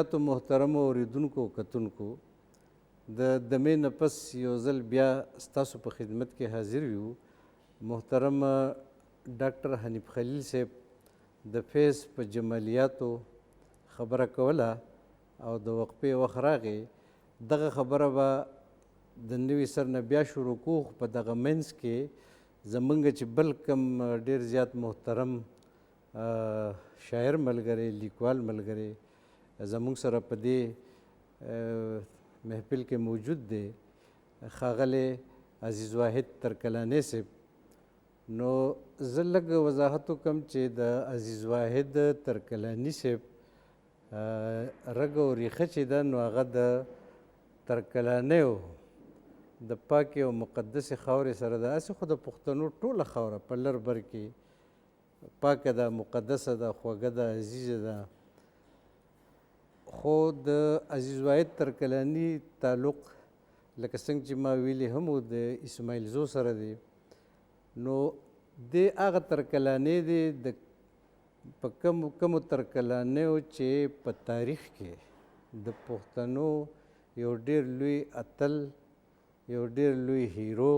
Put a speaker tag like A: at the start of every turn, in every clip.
A: زیاتو محترمو اوریدونکو کتونکو د دمې نه پس یو ځل بیا ستاسو په خدمت کې حاضر یو. محترم ډاکټر حنیف خلیل صاحب د فیض په جمالیاتو خبره کوله او د وقفې وخت راغی. دغه خبره به د نوي سر نه بیا شروع کوو، خو په دغه منځ کې زمونږ چې بل کم ډېر زیات محترم شاعر ملګری، لیکوال ملګری زمونږ سره په دې محفل کې موجود دی، ښاغلی عزیز واحد ترکلانی صاحب. نو زه لږ وضاحت وکړم چې د عزیز واحد ترکلانی صاحب رګ او ریښه چې ده نو هغه د ترکلانیو د پاکې او مقدسې خاورې سره ده. هسې خو د پښتنو ټوله خاوره په لر بر کې پاکه ده، مقدسه ده، خوږه ده، عزیزه ده. خو د عزیز واحد ترکلانی تعلق لکه څنګه چې ما ویلي هم و د اسماعیل زو سره دی. نو دی هغه ترکلانی دی د په کمو ترکلانیو چې په تاریخ کې د پښتنو یو ډېر لوی اتل، یو ډېر لوی هیرو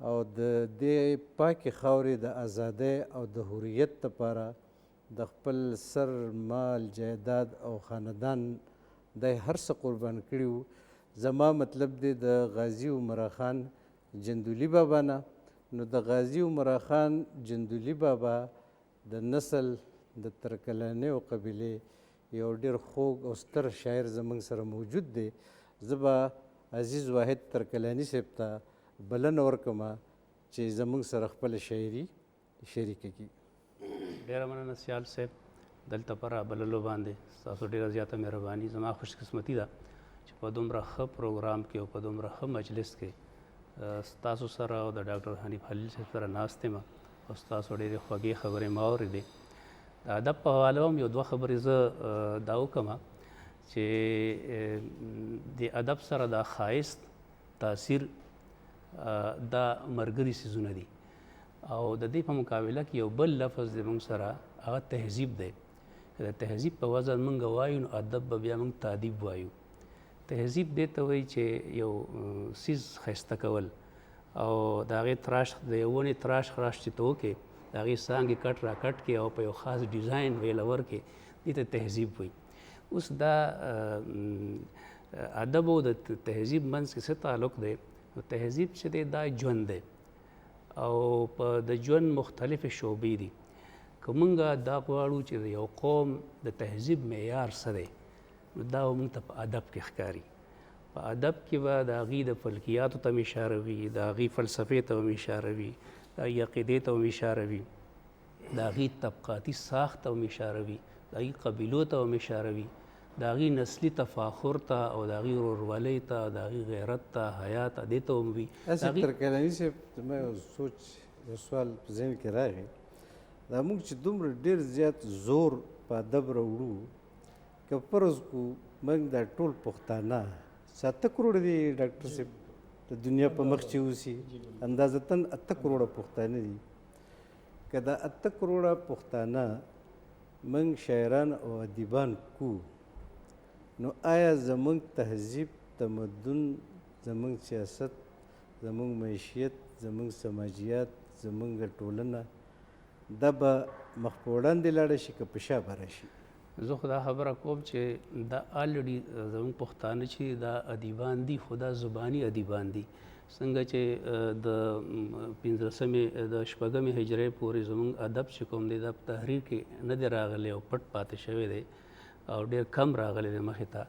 A: او د دې پاکې خاورې د ازادۍ او د حریت لپاره د خپل سر، مال، جایداد او خاندان دی هر څه قربان کړي وو. زما مطلب دی د غازي عمرا خان جندولي بابا نه. نو د غازي عمرا خان جندولي بابا د نسل د ترکلانیو قبیلې یو ډېر خوږ او ستر شاعر زموږ سره موجود دی. زه به عزیز واحد ترکلانی صاحب ته بلنه ورکوم چې زموږ سره خپله شاعري شریکه کړي.
B: ډېره مننه سیال صاحب، دلته په رابللو باندې ستاسو ډېره زیاته مهرباني. زما خوشقسمتي ده چې په دومره ښه پروګرام کې او په دومره ښه مجلس کې ستاسو سره او د ډاکټر حنیف خلیل صاحب سره ناست یم او ستاسو ډېرې خوږې خبرې ما اورېدې. د ادب په حواله هم یو دوه خبرې زه دا وکړم چې د ادب سره دا ښایست، تاثیر دا ملګري څیزونه دي. او د دې په مقابله کې یو بل لفظ زموږ سره هغه تهذیب دی. که د تهذیب په وزن موږ وایو نو ادب به بیا موږ تادیب وایو. تهذیب دې ته وایي چې یو څیز ښایسته کول او د هغې تراش د یو ونې تراش خراش چې ته وکړې د هغې څانګې کټ را کټ کړې او په یو خاص ډیزاین ویله ورکړې، دې ته تهذیب وایي. اوس دا ادب او د تهذیب منځ کې څه تعلق دی؟ نو تهذیب چې دی دا ژوند دی او په د ژوند مختلفې شعبې دي. که موږ دا غواړو چې د یو قوم د تهذیب معیار څه دی نو دا به موږ ته په ادب کې ښکاري. په ادب کې به د هغې د فلکیاتو ته هم اشاره وي، د هغې فلسفې ته هم اشاره وي، د هغې عقیدې ته هم اشاره وي، د هغې طبقاتي ساخت ته هم اشاره وي، د هغې قبیلو ته هم اشاره وي، د هغې نسلي تفاخر ته او د هغې ورورولۍ ته، د هغې غیرت ته، حیا ته، دې ته هم وي.
A: هسې ترکلاني صاحب زما یو سوچ، یو سوال په ذهن کې راغی. دا موږ چې دومره ډېر زیات زور په ادب راوړو، که فرض کړو موږ دا ټول پښتانه چې 8 کروړه دي ډاکټر صاحب د دنیا په مخ چې اوسي، اندازتاً 8 کروړه پښتانه دي. که دا 8 کروړه پښتانه موږ شاعران او ادیبان کو، نو آیا زموږ تهذیب، تمدن، زموږ سیاست، زموږ معیشیت، زموږ سماجیات، زموږ ټولنه دا به مخ په وړاندې لاړه شي که په شا به راشي؟
B: زه خو دا خبره کوم چې دا الریډي زموږ پښتانه چې دا ادیبان دي خو دا زباني ادیبان دي. څنګه چې د 15مې د 6مې هجرۍ پورې زموږ ادب چې کوم دی دا په تحریر کې نه دی راغلی او پټ پاتې شوی دی او ډېر کم راغلی دی مخې ته.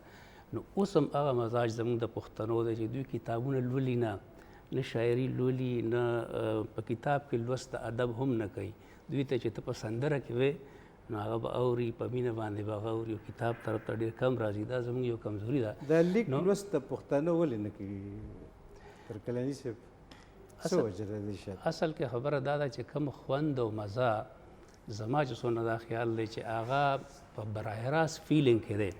B: نو اوس هم هغه مزاج زموږ د پښتنو دی چې دوی کتابونه لولي نه شاعري لولي، نه په کتاب کې لوست د ادب هم نه کوي. دوی ته چې ته په سندره کې وې نو هغه به اوري، په مینه باندې به هغه اوري، کتاب طرف ته ډېر کم راځي. دا زموږ یو کمزوري ده.
A: دا لیک لوست د پښتانه ولې نه کوي ترکلاني صاحب؟ څه وجه ده دې شاید؟
B: اصل کې خبره دا ده چې کوم خوند او مزه زما چې څونه دا خیال دی چې هغه په براه راست فیلینګ کې دی.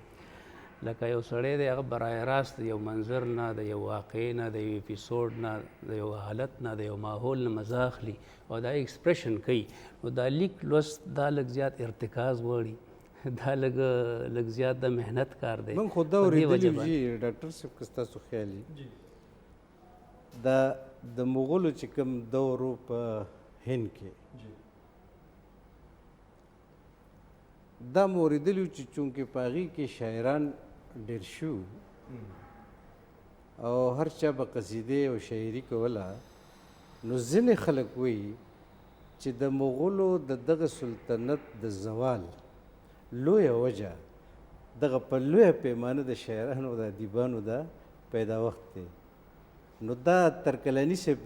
B: لکه یو سړی دی هغه براه راست د یو منظر نه، د یو واقعې نه، د یو اپیسوډ نه، د یو حالت نه، د یو ماحول نه مزه اخلي او دا ایکسپریشن کوي. نو دا لیک لوست دا لږ زیات ارتکاز غواړي، دا لږ زیات د محنت کار دی.
A: من خو دا
B: په دې وجه
A: اورېدلي جي ډاکټر صاحب که ستاسو خیال وي دا د مغولو چې کوم دور و په هند کې دا مو اورېدلي وو چې چونکې په هغې کې شاعران ډېر شو او هر چا به قصیدې او شاعري کوله نو ځینې خلک وایي چې د مغولو د دغه سلطنت د زوال لویه وجه دغه په لویه پیمانه د شاعرانو او د ادیبانو دا پیداوخت دی. نو دا ترکلاني صاحب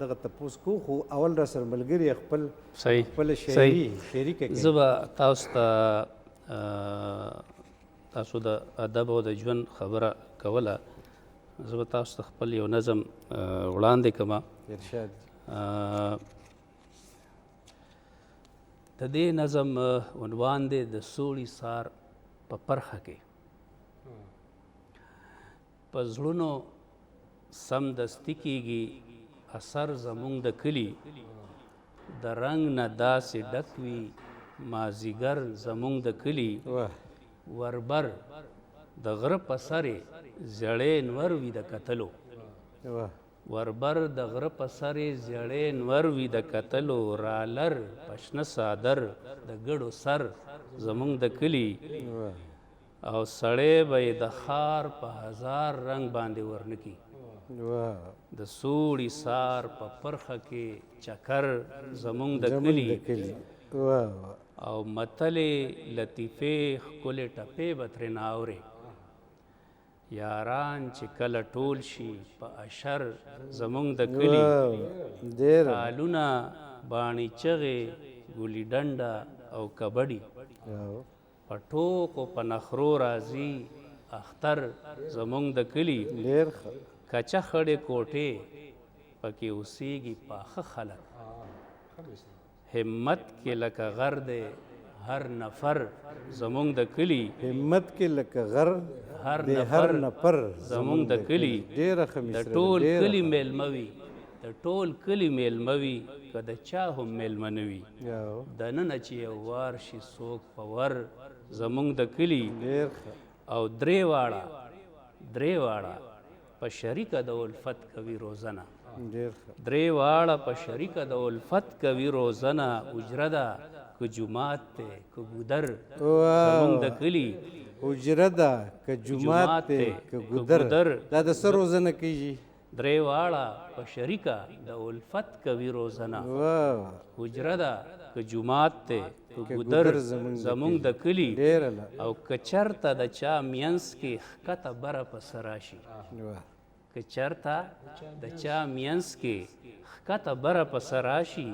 A: دغه تپوس کو خو اول را سره ملګري خپله شاعري کوي.
B: زه به تاسو ته تاسو د ادب او د ژوند خبره کوله، زه به تاسو ته خپل یو نظم وړاندې کړم.
A: ارشاد.
B: د دې نظم عنوان دی د سوړي سار په پرخه کې. په زړونو سمدستي کېږي اثر زموږ د کلي، د رنګ نه داسې ډک وي مازیګر زموږ د کلي. وربر د غره په سرې زړې نور وي د کتلو، وربر د غره په سرې زړې نور وي د کتلو. رالر پشنه صادر د ګړو سر زموږ د کلي، او سړی به یې د ښار په هزار رنګ باندې ورنکي. د سوړي سار په پرخه کې چکر زموږ د کلي، او متلې لطیفې ښکلې ټپې به ترېنه اورې. یاران چې کله ټول شي په اشر زموږ د کلي، تالونه باڼې چغې ګولي ډنډه او کبډي. په ټوکو په نخرو راځي اختر زموږ د کلي، کچه خړې کوټې پکې اوسېږي پاخه خلک. همت کې لکه غر دی هر نفر زموږ د کلي،
A: همت کې لکه غر
B: هر
A: نفر
B: زموږ د کلي. د ټول کلي میلمه وي، د ټول کلي میلمه وي، که د چا هم میلمه نه وي. دننه چې یو وار شي څوک په ور زموږ د کلي، او درې واړه په شریکه د الفت کوي روزنه. درې واړه په شریکه د الفت کوي روزنه. اجره ده که جومات دی که ګودر زموږ د کلي،
A: اجره ده که جومات دی که ګودر. دا د څه روزنه کیږي؟
B: درې واړه په شریکه د الفت کوي روزنه. اجره ده که جومات دی که ګودر زموږ د کلي، او که چرته د چا مینس کې ښکته بره پسه راشي، که چرته د چا مینس کې ښکته بره پسه راشي،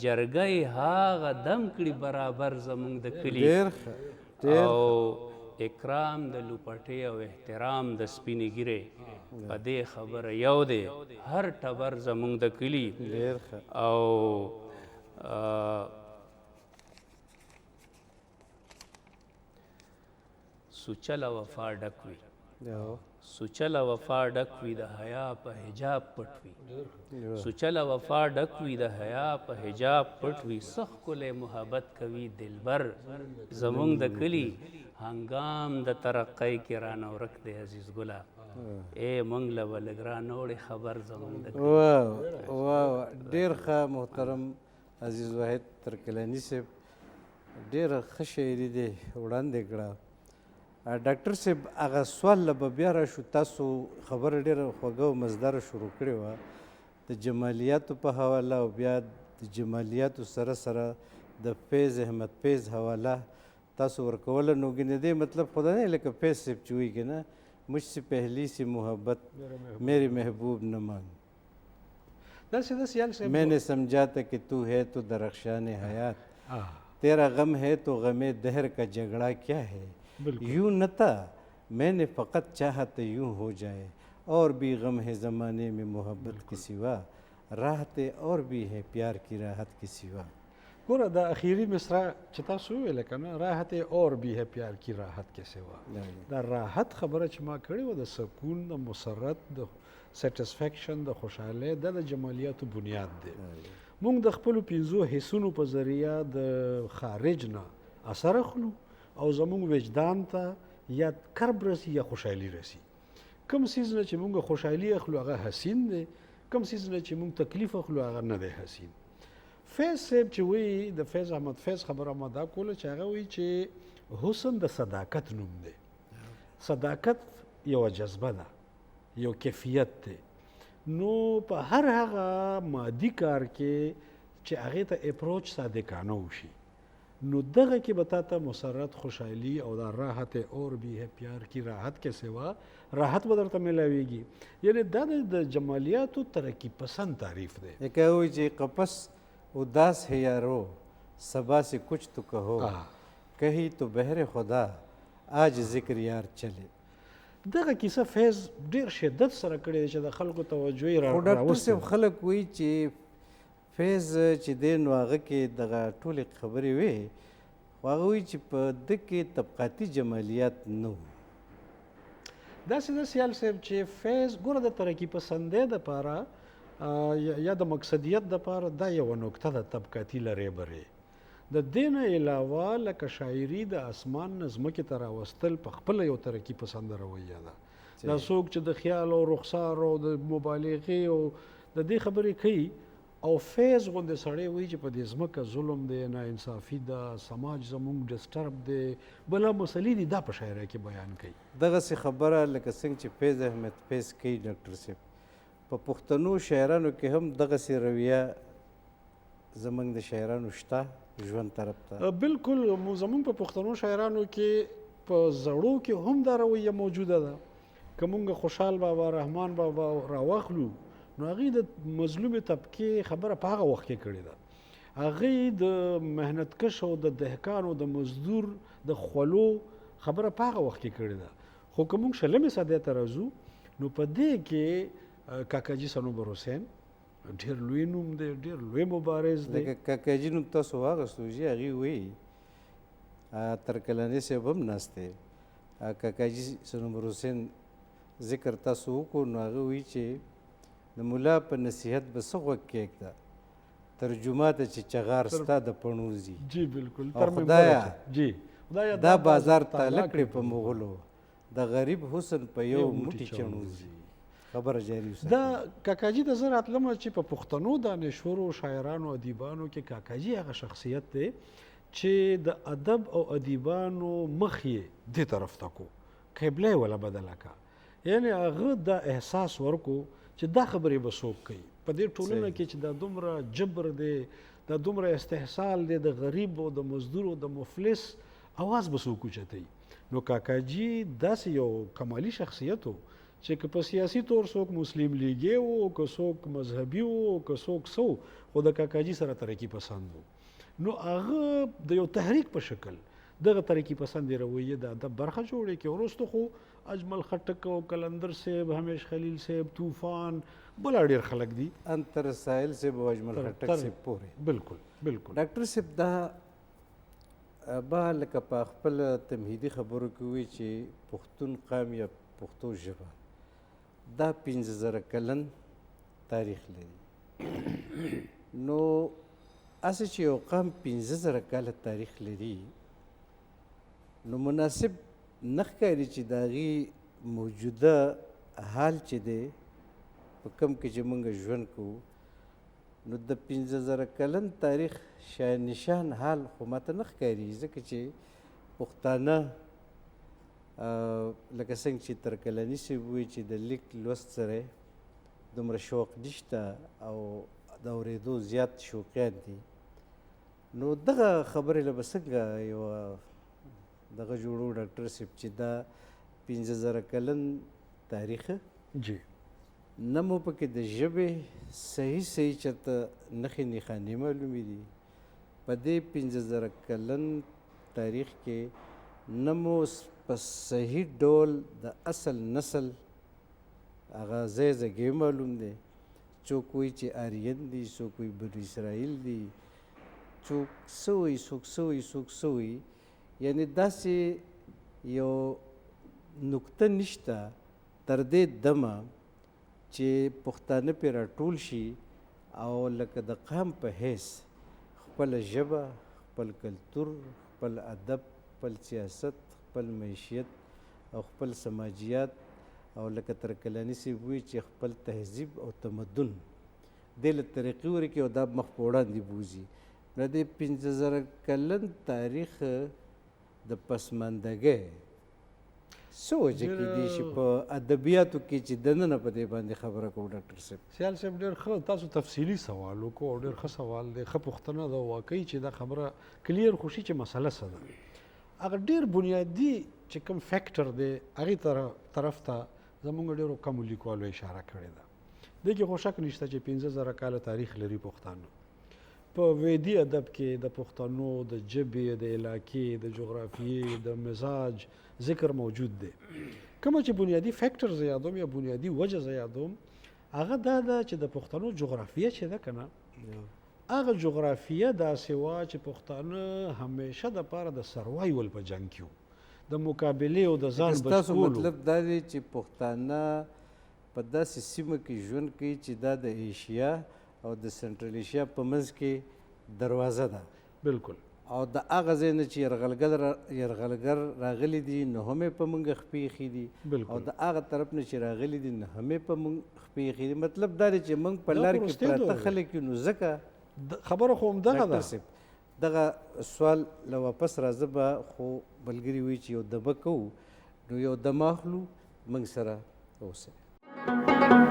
B: جرګه یې هاغه دم کړي برابر زموږ د کلي. او اکرام د لوپټې او احترام د سپینې ګیرې، په دې خبره یو دی هر ټبر زموږ د کلي. او سوچله وفا ډک وي، سوچله وفا ډک وي د حیا په حجاب پټ وي. سوچله وفا ډک وي د حیا په حجاب پټ وي. څه ښکلی محبت کوي دلبر زموږ د کلي، هنګام د ترقۍ کې رانه ورک دی عزیز ګله. ای موږ له به لږ رانوړې خبر زموږ د کلي.
A: ډېر ښه محترم عزیز واحد ترکلاني صاحب، ډېره ښه شاعري دی وړاندې کړه. ډاکټر صاحب هغه سوال له به بیا راشو، تاسو خبره ډېره خوږه او مزداره شروع کړې وه د جمالیاتو په حواله، او بیا د جمالیاتو سره سره د فیض احمد فیض حواله تاسو ورکوله. نو ګنې دې مطلب خدا نه لکه فیض صاحب چې وایي که نه مجھ سے پہلی سی محبت میری محبوب نہ مانگ، میں نے سمجھا تھا کہ تو ہے تو درخشان حیات، تیرا غم ہے تو غم دہر کا جھگڑا کیا ہے. یوں نہ تھا میں نے فقط چاہا تو یوں ہو جائے، اور بھی غم ہے زمانے میں محبت کے سوا، راحت اور بھی ہے پیار کی راحت کے سوا.
C: ګوره دا اخیری مصرع چې تاسو وویله که نه، راحت اور بھی ہے پیار کی راحت کے سوا، دا راحت خبره چې ما کړې وه د سکون، د مسرت، د سیټسفیکشن، د خوشحالۍ، دا د جمالیاتو بنیاد دی. موږ د خپلو پنځو حسونو په ذریعه د خارج نه اثر اخلو او زمونږ وجدان ته یا کرب رسی یا خوشحالي رسی. کم سیز نه چې مونږ خوشحالي اخلو هغه حسین دی، کم سیز نه چې مونږ تکلیف اخلو هغه نه دی حسین. فیض صاحب چې وایي د فیض احمد فیض خبره ما دا کوله چې هغه وایي چې حسن د صداقت نوم دی. صداقت یوه جذبه ده، یو کیفیت دی. نو په هر هغه مادي کار کې چې هغې ته اپروچ صادقانه وشي نو دغه کې به تا ته مسرت، خوشحالي او دا راحت اور بھی ہے پیار کی راحت کے سوا راحت به درته میلاویږي. یعنی دا د جمالیاتو ترقی پسند تعریف دی.
A: یہ کہ ہوئی جی قپس اداس ہے یارو صبا سے کچھ تو کہو کہیں تو بہر خدا آج ذکر یار چلے.
C: دغه کیسه فیض ډېر شدت سره کړې ده چې د خلکو توجه یې
A: خو ډاکټر صاحب خلک وایي چې فیض چې دی نو هغه کې دغه ټولې خبرې وې خو هغه وایي چې په ده کې طبقاتي جمالیات نه وو.
C: داسې ده سیال صاحب چې فیض ګوره د ترقي پسندۍ دپاره یا د مقصدیت دپاره دا یوه نکته ده طبقاتي لرې برې. د دې نه علاوه لکه شاعري د اسمان نه ځمکې ته راوستل په خپله یو ترقي پسنده رویه ده. دا څوک چې د خیال او رخسار او د مبالغې او د دې خبرې کوي او فیض غوندې سړی وایي چې په دې ځمکه ظلم دی، ناانصافي ده، سماج زموږ ډسټرب دی، بله مسلې دي، دا په شاعرۍ کې بیان کوي.
A: دغسې خبره لکه څنګه چې فیض احمد فیض کوي ډاکټر صاحب په پښتنو شاعرانو کې هم دغسې رویه زموږ د شاعرانو شته ژوند طرف ته.
C: بالکل زموږ په پښتنو شاعرانو کې په زړو کې هم دا رویه موجوده ده. که موږ خوشحال بابا، رحمان بابا راواخلو نو هغوی د مظلومې طبقې خبره په هغه وخت کې کړې ده. هغوی د محنتکش او د دهقان او د مزدور د خولو خبره په هغه وخت کې کړې ده. خو که موږ شلمې صدۍ ته راځو نو په دې کې کاکاجي صنوبر حسین ډېر لوی نوم دی، ډېر لوی مبارز دی.
A: لکه کاکاجي نوم تاسو واخیستو چې هغې وایي ترکلاني صاحب هم ناست دی، کاکاجي صنوبر حسین ذکر تاسو وکړو نو هغه وایي چې د ملا په نصیحت به څه غوږ کېږده ترجمه ته چې چغار ستا د پڼو ځي.
C: جی بالکل.
A: او خدایه
C: جی
A: دا بازار تاله کړې په مغلو د غریب حسن په یو موټي چڼو ځي. خبره جاري وساتئ.
C: دا کاکاجي ته زه راتلم چې په پښتنو دانشورو شاعرانو ادیبانو کې کاکاجي هغه شخصیت دی چې د ادب او ادیبانو مخ یې دې طرف ته کو، قبله یې وله بدله کا. یعنی هغه دا احساس ورکو چې دا خبرې به څوک کوي په دې ټولنه کې چې دا دومره جبر دی، دا دومره استحصال دی د غریب او د مزدور او د مفلس اواز به څوک اوچتوي. نو کاکاجي داسې یو کمالي شخصیت و چې که په سیاسي طور څوک مسلم لیګي و، که څوک مذهبي و، که څوک څه و، خو د کاکاجي سره ترقي پسند و. نو هغه د یو تحریک په شکل دغه ترقي پسندې رویې د ادب برخه جوړې کړې. وروسته خو اجمل خټک او قلندر صاحب، همیش خلیل صاحب، طوفان، بله ډېر خلک دي،
A: انتر ساحل صاحب او اجمل خټک صاحب پورې.
C: بالکل بالکل.
A: ډاکټر صاحب دا به لکه په خپل تمهیدي خبرو کې وایي چې پښتون قام یا پښتو ژبه دا 15,000 کلن تاریخ لري. نو اسې چې یو قام 15,000 کاله تاریخ لري نو مناسب نه ښکاري چې د هغې موجوده حال چې دی په کوم کې چې موږ ژوند کوو نو د 15,000 کلن تاریخ شاهنشان حال خو ماته نه ښکاري، ځکه چې پښتانه لکه څنګه چې ترکلاني صاحب وایي چې د لیک لوست سره دومره شوق نشته او د اورېدو زیات شوقیان دي. نو دغه خبرې له به څنګه یوه دغه جوړو ډاکټر صاحب چې دا 15,000 کلن تاریخ
C: جی
A: نه مو پکې د ژبې صحیح چېرته نښې نښانې معلومې دي. په دې 15,000 کلن تاریخ کې نه مو په صحیح ډول د اصل نسل هغه ځای ځګی معلوم دی. څوک وایي چې آریین دي، څوک وایي بنو اسرائیل دي، څوک څه وایي، څوک څه وایي، څوک څه وایي. یعنې داسې یو نکته نشته تر دې دمه چې پښتانه پرې راټول شي او لکه د قام په حیث خپله ژبه، خپل کلتور، خپل ادب، خپل سیاست، خپل معیشت او خپل سماجیات او لکه ترکلاني صاحب وایي چې خپل تهذیب او تمدن دې له طریقې ورکړي او دا مخ په وړاندې بوځي. نو د 15,000 کلن تاریخ د پسماندګۍ څه وجه کیدای شي په ادبیاتو کې چې دننه په دې باندې خبره کوو ډاکټر صاحب؟
C: سیال صاحب ډېر ښه تاسو تفصیلي سوال وکړو او ډېر ښه سوال دی، ښه پوښتنه ده. واقعي چې دا خبره کلیر خو شي چې مسله څه ده. هغه ډېر بنیادي چې کوم فیکټر دی هغې طرف ته زموږ ډېرو کمو لیکوالو اشاره کړې ده. دې کې خو شک نشته چې 15,000 کاله تاریخ لري پښتانه. په ویدي ادب کې د پښتنو د ژبې، د علاقې، د جغرافیې، د مزاج ذکر موجود دی. کومه چې بنیادي فیکټر زه یادوم یا بنیادي وجه زه یادوم هغه دا ده چې د پښتنو جغرافیه چې ده که نه، هغه جغرافیه داسې وه چې پښتانه همیشه دپاره د سروایول په جنګ کې وو، د مقابلې او د ځان بچ
A: ستاسو
C: کولو.
A: مطلب دا دی چې پښتانه په داسې سیمه کې ژوند کوي چې دا د ایشیا او د سنټرل ایشیا په منځ کې دروازه ده.
C: بالکل.
A: او د هغه ځای نه چې یرغلګر راغلي دي نو هم یې په موږ خپې ایښي دي، او د هغه طرف نه چې راغلي دي نو هم یې په موږ خپې ایښي دي. مطلب دا دی چې موږ په لار کې پراته خلک یو، نو ځکه
C: خبره خو همدغه ده.
A: دغه سوال له واپس راځه به، خو ملګري وایي چې یو دبه کوو نو یو دمه اخلو، موږ سره اوسئ.